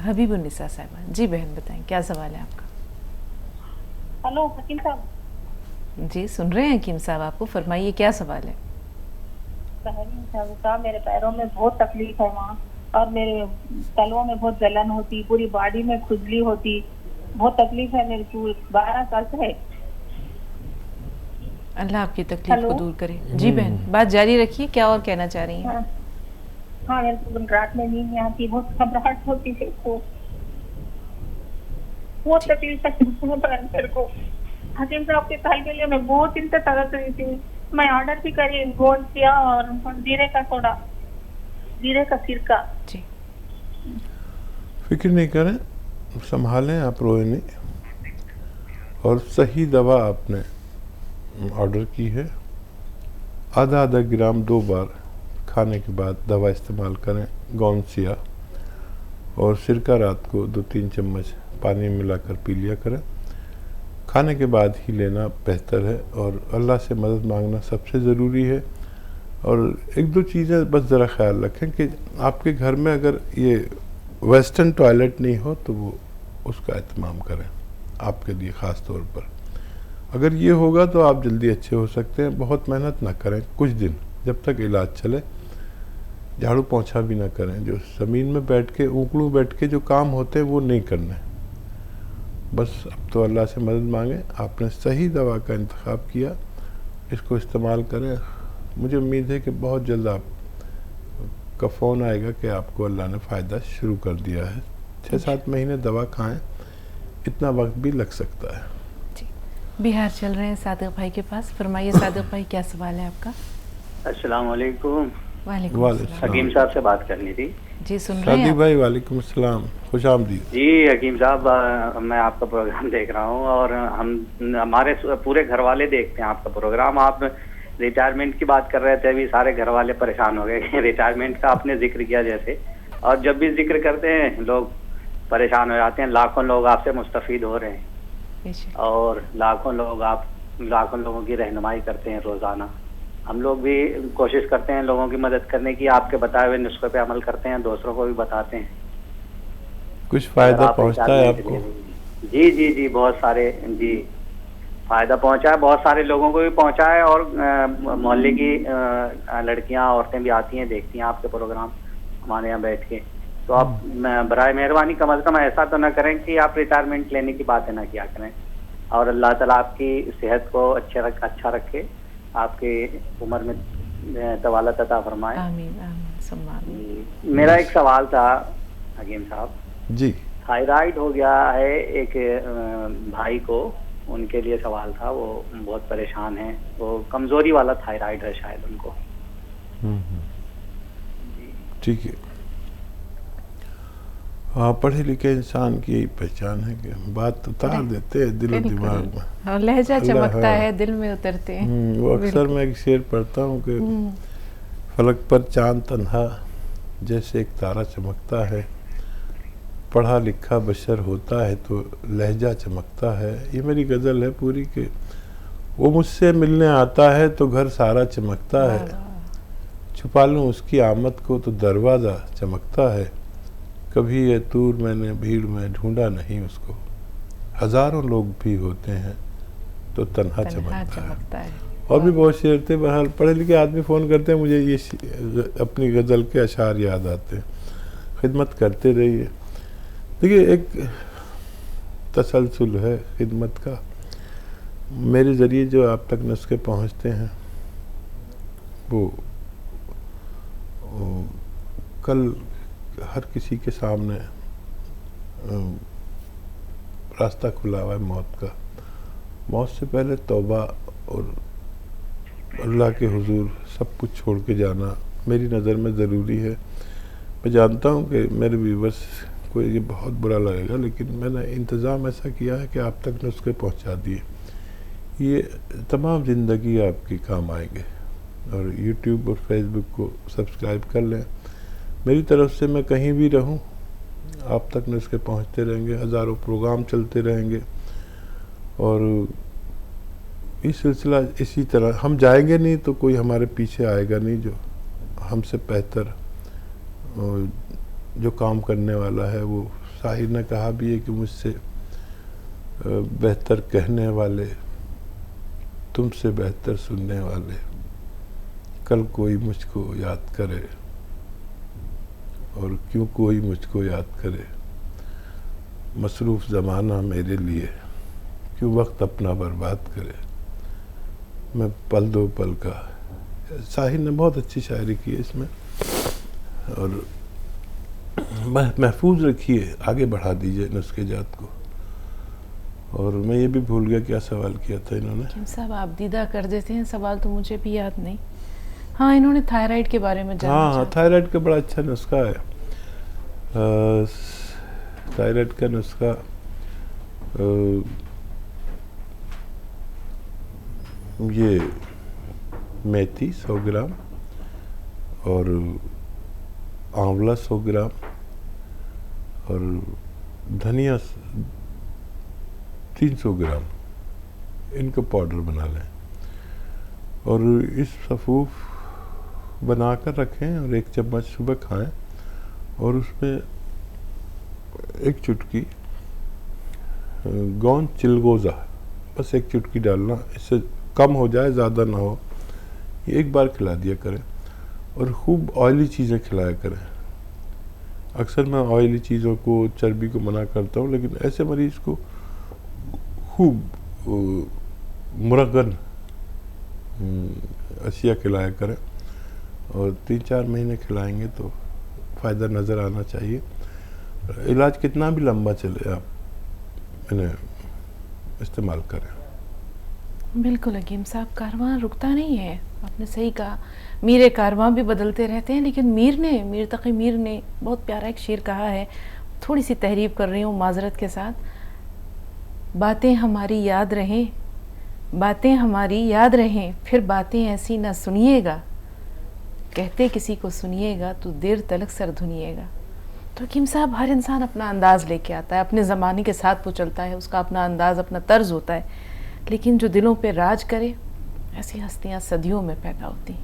हबीबुन्निसा साहिबा। जी बहन बताएं, क्या सवाल है आपका? हेलो हकीम साहब। जी सुन रहे हैं हकीम साहब, आपको फरमाइए क्या सवाल है? हकीम साहब, मेरे पैरों में बहुत तकलीफ है वहाँ, और मेरे तलवों में बहुत जलन होती, पूरी बॉडी में खुजली होती, बहुत तकलीफ है मेरे को, 12 साल से है। अल्लाह आपकी तकलीफ को हेलो। दूर करे। जी बहन बात जारी रखिए, क्या और कहना चाह रही हैं? हाँ, हाँ मेरे को रात में नींद नहीं आती, बहुत घबराहट होती है को, बहुत जी तकलीफ है मेरे को। हकीम साहब के ताल के लिए मैं बहुत चिंता तरस रही थी। मैं ऑर्डर भी करी गोंद किया और जीरे का सोडा, जीरे का सिरका। जी फिक्र नहीं करें, संभालें, आप रोए नहीं। और सही दवा आपने ऑर्डर की है। आधा आधा ग्राम 2 बार खाने के बाद दवा इस्तेमाल करें, गौनसिया। और सिरका रात को 2-3 चम्मच पानी में मिलाकर पी लिया करें। खाने के बाद ही लेना बेहतर है, और अल्लाह से मदद मांगना सबसे ज़रूरी है। और 1-2 चीज़ें बस ज़रा ख्याल रखें कि आपके घर में अगर ये वेस्टर्न टॉयलेट नहीं हो तो वो उसका एहतमाम करें आपके लिए ख़ास तौर पर। अगर ये होगा तो आप जल्दी अच्छे हो सकते हैं। बहुत मेहनत ना करें कुछ दिन, जब तक इलाज चले। झाड़ू पोंछा भी ना करें, जो ज़मीन में बैठ के ऊँकड़ू बैठ के जो काम होते हैं वो नहीं करने। बस अब तो अल्लाह से मदद मांगें। आपने सही दवा का इंतखाब किया, इसको इस्तेमाल करें। मुझे उम्मीद है कि बहुत जल्द आपका फ़ोन आएगा कि आपको अल्लाह ने फ़ायदा शुरू कर दिया है। 6-7 महीने दवा खाएं, इतना वक्त भी लग सकता है। जी बिहार चल रहे हैं सादिक भाई के पास। फरमाइए सादिक भाई, क्या सवाल है आपका? अस्सलाम वालेकुम। वालेकुम अस्सलाम। हकीम साहब से बात करनी थी। जी सुन रहे सादिक हैं भाई वालेकुम अस्सलाम, खुश आमदीद। जी हकीम साहब, मैं आपका प्रोग्राम देख रहा हूँ, और हमारे पूरे घर वाले देखते हैं आपका प्रोग्राम। आप रिटायरमेंट की बात कर रहे थे, अभी सारे घर वाले परेशान हो गए रिटायरमेंट का आपने जिक्र किया जैसे, और जब भी जिक्र करते हैं लोग परेशान हो जाते हैं। लाखों लोग आपसे मुस्तफीद हो रहे हैं, बेशक। और लाखों लोगों की रहनुमाई करते हैं रोज़ाना। हम लोग भी कोशिश करते हैं लोगों की मदद करने की, आपके बताए हुए नुस्खे पे अमल करते हैं, दूसरों को भी बताते हैं। कुछ फ़ायदा पहुंचता है आपको? जी जी जी, बहुत सारे जी फ़ायदा पहुंचा है, बहुत सारे लोगों को भी पहुंचा है। और मोहल्ले की लड़कियां औरतें भी आती हैं, देखती हैं आपके प्रोग्राम हमारे यहाँ बैठ के। तो आप बराए मेहरबानी कम से कम ऐसा तो ना करें कि आप रिटायरमेंट लेने की बातें ना किया करें। और अल्लाह ताला आपकी सेहत को अच्छा रखे, आपके उम्र में तवालत अता फरमाए। आमीन आमीन सुम्मा आमीन। मेरा एक सवाल था हकीम साहब जी। थायराइड हो गया है एक भाई को, उनके लिए सवाल था। वो बहुत परेशान है, वो कमजोरी वाला थायराइड है शायद उनको। ठीक है। हाँ, पढ़े लिखे इंसान की यही पहचान है कि बात उतार देते हैं दिल और दिमाग में, और लहजा चमकता हाँ। है, दिल में उतरते हैं। वो अक्सर मैं एक शेर पढ़ता हूँ कि फलक पर चांद तन्हा जैसे एक तारा चमकता है, पढ़ा लिखा बशर होता है तो लहजा चमकता है। ये मेरी गज़ल है पूरी कि वो मुझसे मिलने आता है तो घर सारा चमकता है, छुपा लूँ उसकी आमद को तो दरवाज़ा चमकता है। कभी ये दूर मैंने भीड़ में ढूंढा नहीं उसको, हज़ारों लोग भी होते हैं तो तन्हा चमकता है। और भी बहुत शेर थे। बहरहाल पढ़े लिखे आदमी फ़ोन करते हैं, मुझे ये अपनी गज़ल के अशार याद आते हैं। खिदमत करते रहिए। देखिए, एक तसलसल है खिदमत का। मेरे ज़रिए जो आप तक नुस्खे पहुँचते हैं वो कल हर किसी के सामने रास्ता खुला हुआ है मौत का। मौत से पहले तौबा और अल्लाह के हुजूर सब कुछ छोड़ के जाना मेरी नज़र में ज़रूरी है। मैं जानता हूँ कि मेरे व्यूवर्स को ये बहुत बुरा लगेगा, लेकिन मैंने इंतज़ाम ऐसा किया है कि आप तक नुस्खे पहुँचा दिए। ये तमाम ज़िंदगी आपकी काम आएंगे। और यूट्यूब और फेसबुक को सब्सक्राइब कर लें। मेरी तरफ से मैं कहीं भी रहूं आप तक नुस्खे पहुंचते रहेंगे, हज़ारों प्रोग्राम चलते रहेंगे। और ये सिलसिला इसी तरह, हम जाएंगे नहीं तो कोई हमारे पीछे आएगा नहीं जो हमसे बेहतर जो काम करने वाला है वो साहिर ने कहा भी है कि मुझसे बेहतर कहने वाले, तुमसे बेहतर सुनने वाले, कल कोई मुझको याद करे और क्यों कोई मुझको याद करे, मसरूफ़ ज़माना मेरे लिए क्यों वक्त अपना बर्बाद करे, मैं पल दो पल का। साहिर ने बहुत अच्छी शायरी की है इसमें, और महफूज रखिए, आगे बढ़ा दीजिए नुस्खे जात को। और मैं ये भी भूल गया क्या सवाल किया था इन्होंने। हकीम साहब आप दीदा कर देते हैं, सवाल तो मुझे भी याद नहीं। हाँ, इन्होंने थायराइड के बारे में जानना हाँ, चाहा। थायराइड का बड़ा अच्छा नुस्खा है। थायराइड का नुस्खा ये मेथी 100 ग्राम और आंवला 100 ग्राम और धनिया 300 ग्राम, इनका पाउडर बना लें और इस सफ़ूफ बनाकर रखें और 1 चम्मच सुबह खाएं और उसमें 1 चुटकी गोंद चिलगोज़ा, बस 1 चुटकी डालना, इससे कम हो जाए, ज़्यादा ना हो। ये एक बार खिला दिया करें और खूब ऑयली चीज़ें खिलाया करें। अक्सर मैं ऑयली चीज़ों को, चर्बी को मना करता हूँ, लेकिन ऐसे मरीज़ को खूब मुरगन अशिया खिलाया करें और 3-4 महीने खिलाएंगे तो फ़ायदा नज़र आना चाहिए। इलाज कितना भी लंबा चले, आप इन्हें इस्तेमाल करें। बिल्कुल हकीम साहब, कारवां रुकता नहीं है, आपने सही कहा। मीर कारवां भी बदलते रहते हैं, लेकिन मीर तकी मीर ने बहुत प्यारा एक शेर कहा है, थोड़ी सी तहरीफ कर रही हूँ माजरत के साथ। बातें हमारी याद रहें, बातें हमारी याद रहें, फिर बातें ऐसी ना सुनिएगा, कहते किसी को सुनिएगा तो देर तलक सर धुनिएगा। तो हकीम साहब, हर इंसान अपना अंदाज़ लेके आता है, अपने ज़माने के साथ वो चलता है, उसका अपना अंदाज़, अपना तर्ज होता है, लेकिन जो दिलों पे राज करे ऐसी हस्तियाँ सदियों में पैदा होती हैं।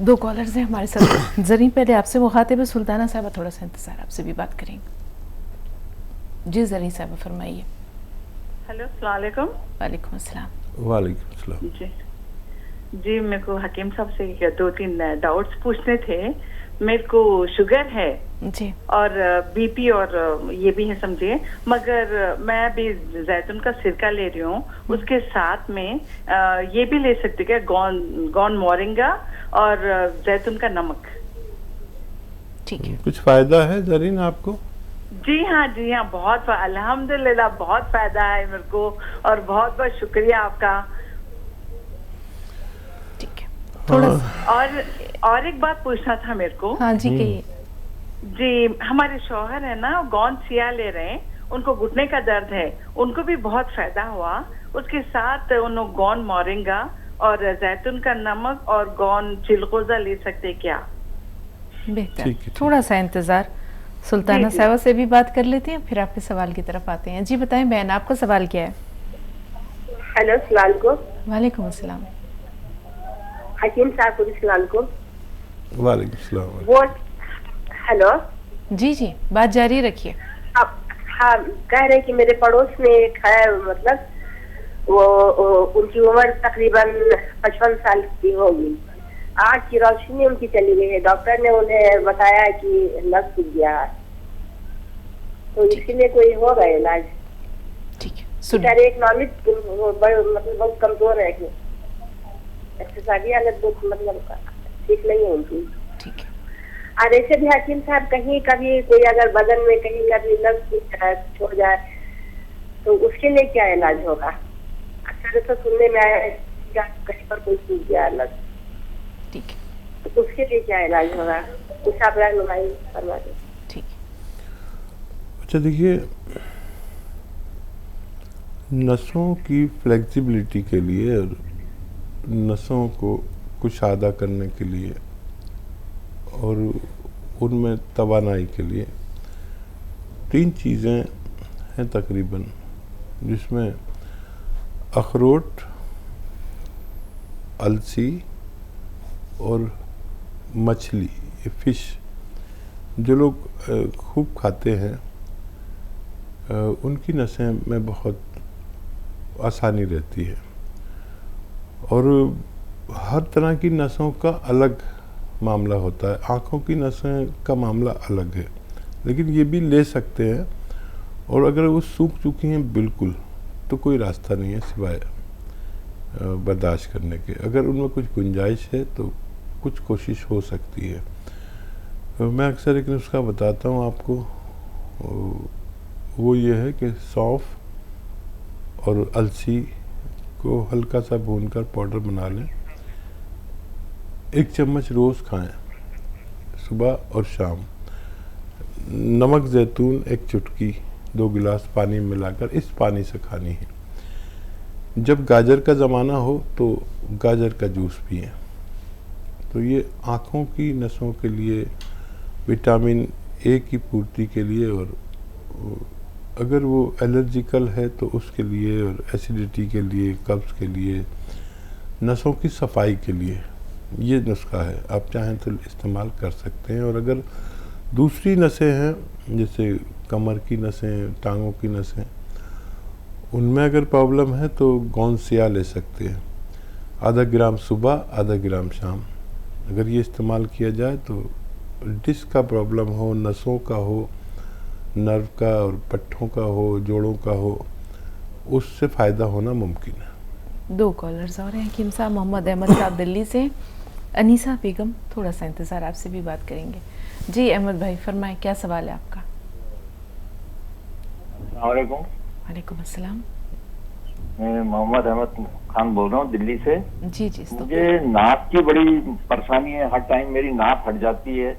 2 कॉलर्स हैं हमारे साथ। ज़रीन पहले आपसे मुखातिब है, सुल्ताना साहबा थोड़ा सा इंतज़ार, आपसे भी बात करेंगे। जी ज़रीन साहबा फरमाइए। हेलो, अस्सलाम वालेकुम। वालेकुम अस्सलाम। वालेकुम अस्सलाम। जी, मेरे को हकीम साहब से 2-3 डाउट्स पूछने थे। मेरे को शुगर है जी, और बीपी और ये भी है समझिए, मगर मैं अभी जैतून का सिरका ले रही हूँ, उसके साथ में ये भी ले सकते क्या, गौन मोरिंगा और जैतून का नमक? ठीक है। कुछ फ़ायदा है ज़रीन आपको? जी हाँ, बहुत अल्हम्दुलिल्लाह बहुत फायदा है मेरे को, और बहुत बहुत शुक्रिया आपका। ठीक है, थोड़ा और एक बात पूछना था मेरे को। हाँ जी, कहिए। जी, हमारे शौहर है ना, गौन सिया ले रहे हैं, उनको घुटने का दर्द है, उनको भी बहुत फायदा हुआ। उसके साथ उन्होंने गौन मोरिंगा और जैतून का नमक और गौन चिलगोज़ा ले सकते क्या? बेहतर, थोड़ा सा इंतज़ार। सुल्ताना साहबा से भी बात कर लेते हैं, फिर आपके सवाल की तरफ आते हैं। जी बताएं बहन, आपका सवाल क्या है? हेलो, अस्सलाम वालेकुम। वालेकुम अस्सलाम। हकीम साहब को अस्सलाम वालेकुम। वालेकुम अस्सलाम। वो हेलो, जी जी, बात जारी रखिए। अब हाँ, कह रहे कि मेरे पड़ोस में एक है, मतलब वो उनकी उम्र तकरीबन 55 साल की होगी। आँख की रोशनी उनकी चली गई है, डॉक्टर ने उन्हें बताया कि नस टूट गया है, तो इसके लिए कोई होगा इलाज? ठीक है, बेचारे इकोनॉमिक मतलब बहुत कमजोर है, एक्सरसाइज हालत मतलब ठीक नहीं है उनकी। ठीक है। और ऐसे भी हकीम साहब, कहीं कभी कोई अगर बदन में कहीं कभी नस छोड़ जाए तो उसके लिए क्या इलाज होगा? अक्सर तो सुनने में आया है कहीं पर कोई सूझ गया नस, ठीक है, तो उसके लिए क्या इलाज होगा? कुछ आप रहनुमाई फरमा दें। ठीक है। अच्छा देखिए, नसों की फ्लेक्सिबिलिटी के लिए और नसों को कुशादा करने के लिए और उनमें तवानाई के लिए 3 चीज़ें हैं तकरीबन, जिसमें अखरोट, अलसी और मछली, ये फिश, जो लोग खूब खाते हैं उनकी नसें में बहुत आसानी रहती है, और हर तरह की नसों का अलग मामला होता है। आँखों की नसें का मामला अलग है, लेकिन ये भी ले सकते हैं, और अगर वो सूख चुकी हैं बिल्कुल तो कोई रास्ता नहीं है सिवाय बर्दाश्त करने के। अगर उनमें कुछ गुंजाइश है तो कुछ कोशिश हो सकती है। मैं अक्सर एक नुस्खा बताता हूँ आपको, वो ये है कि सौंफ और अलसी को हल्का सा भूनकर पाउडर बना लें, 1 चम्मच रोज़ खाएं सुबह और शाम। नमक ज़ैतून 1 चुटकी 2 गिलास पानी में मिलाकर इस पानी से खानी है। जब गाजर का ज़माना हो तो गाजर का जूस पिएं। तो ये आँखों की नसों के लिए, विटामिन ए की पूर्ति के लिए, और अगर वो एलर्जिकल है तो उसके लिए, और एसिडिटी के लिए, कब्ज़ के लिए, नसों की सफाई के लिए ये नुस्खा है। आप चाहें तो इस्तेमाल कर सकते हैं। और अगर दूसरी नसें हैं, जैसे कमर की नसें, टांगों की नसें, उनमें अगर प्रॉब्लम है तो गौनसिया ले सकते हैं। आधा ग्राम सुबह, आधा ग्राम शाम। अगर ये इस्तेमाल किया जाए तो डिस्क का प्रॉब्लम हो, नसों का हो, नर्व का और पट्ठों का हो, जोड़ों का हो, उससे फ़ायदा होना मुमकिन है। 2 कॉलर्स और हैं हकीम साहब। मोहम्मद अहमद साहब दिल्ली से, अनीसा बेगम, थोड़ा सा इंतज़ार, आपसे भी बात करेंगे। जी अहमद भाई फरमाएं, क्या सवाल है आपका? वालेकुम अस्सलाम। मैं मोहम्मद अहमद खान बोल रहा हूँ दिल्ली से। जी जी। मुझे नाक की बड़ी परेशानी है, हर टाइम मेरी नाक फट जाती है,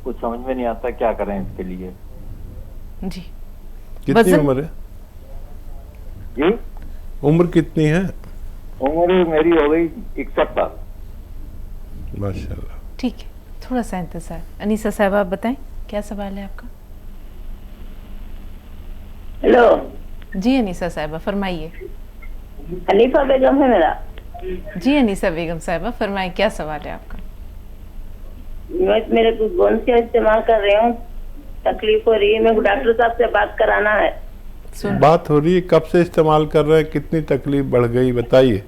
कुछ समझ में नहीं आता क्या करें इसके लिए। जी। कितनी उम्र है? जी उम्र कितनी है? उम्र मेरी हो गई 61 साल। माशाल्लाह। ठीक है, थोड़ा सा इंतज़ार। अनीसा साहब आप बताएं, क्या सवाल है आपका? हेलो जी अनीसा साहिबा फरमाइए। हनीफा बेगम है मेरा। जी अनीसा बेगम साहिबा फरमाइए, क्या सवाल है आपका? मेरे को गोंद से इस्तेमाल कर रही हूँ, तकलीफ हो रही है, मेरे को डॉक्टर साहब से बात कराना है। बात हो रही है, कब से इस्तेमाल कर रहे हैं, कितनी तकलीफ बढ़ गई बताइए।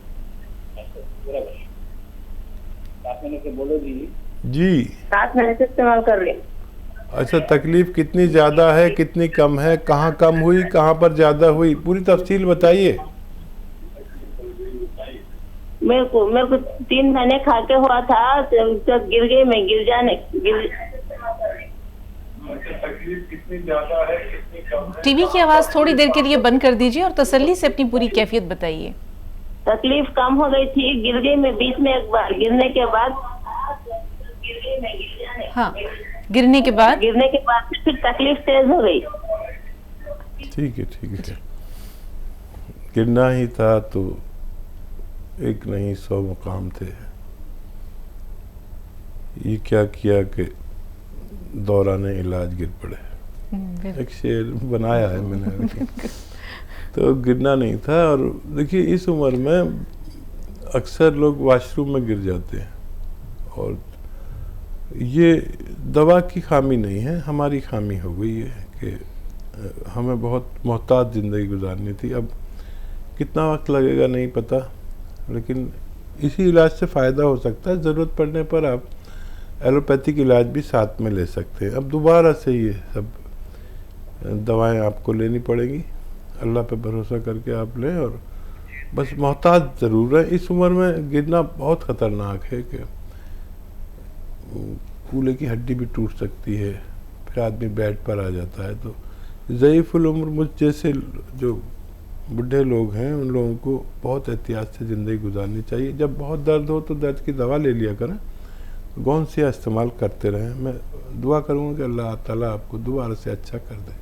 7 महीने से बोलो जी 7 महीने से इस्तेमाल कर रही हूँ। अच्छा, तकलीफ कितनी ज़्यादा है, कितनी कम है, कहाँ कम हुई, कहाँ पर ज़्यादा हुई, पूरी तफसील बताइए। मेरे को 3 महीने खा के हुआ था, जब गिर गई मैं, तकलीफ कितनी ज़्यादा है, कितनी कम है। टीवी की आवाज़ थोड़ी देर के लिए बंद कर दीजिए और तसल्ली से अपनी पूरी कैफियत बताइए। तकलीफ कम हो गई थी, गिर गई मैं बीच में एक बार, गिरने के बाद हाँ, गिरने के बाद फिर तकलीफ तेज हो गई। ठीक है। गिरना ही था तो एक नहीं 100 मुकाम थे। ये क्या किया कि दौराने इलाज गिर पड़े। एक शेर बनाया है मैंने। तो गिरना नहीं था। और देखिए इस उम्र में अक्सर लोग वॉशरूम में गिर जाते हैं, और ये दवा की खामी नहीं है, हमारी खामी हो गई है कि हमें बहुत मोहताज ज़िंदगी गुजारनी थी। अब कितना वक्त लगेगा नहीं पता, लेकिन इसी इलाज से फ़ायदा हो सकता है। ज़रूरत पड़ने पर आप एलोपैथिक इलाज भी साथ में ले सकते हैं। अब दोबारा से ये सब दवाएं आपको लेनी पड़ेंगी। अल्लाह पे भरोसा करके आप लें, और बस मोहताज ज़रूर है। इस उम्र में गिरना बहुत ख़तरनाक है कि कूल्हे की हड्डी भी टूट सकती है, फिर आदमी बेड पर आ जाता है। तो ज़ईफ़ुल उम्र मुझ जैसे जो बूढ़े लोग हैं, उन लोगों को बहुत एहतियात से ज़िंदगी गुजारनी चाहिए। जब बहुत दर्द हो तो दर्द की दवा ले लिया करें, गौनसिया इस्तेमाल करते रहें। मैं दुआ करूँगा कि अल्लाह ताला आपको दोबारा से अच्छा कर दे।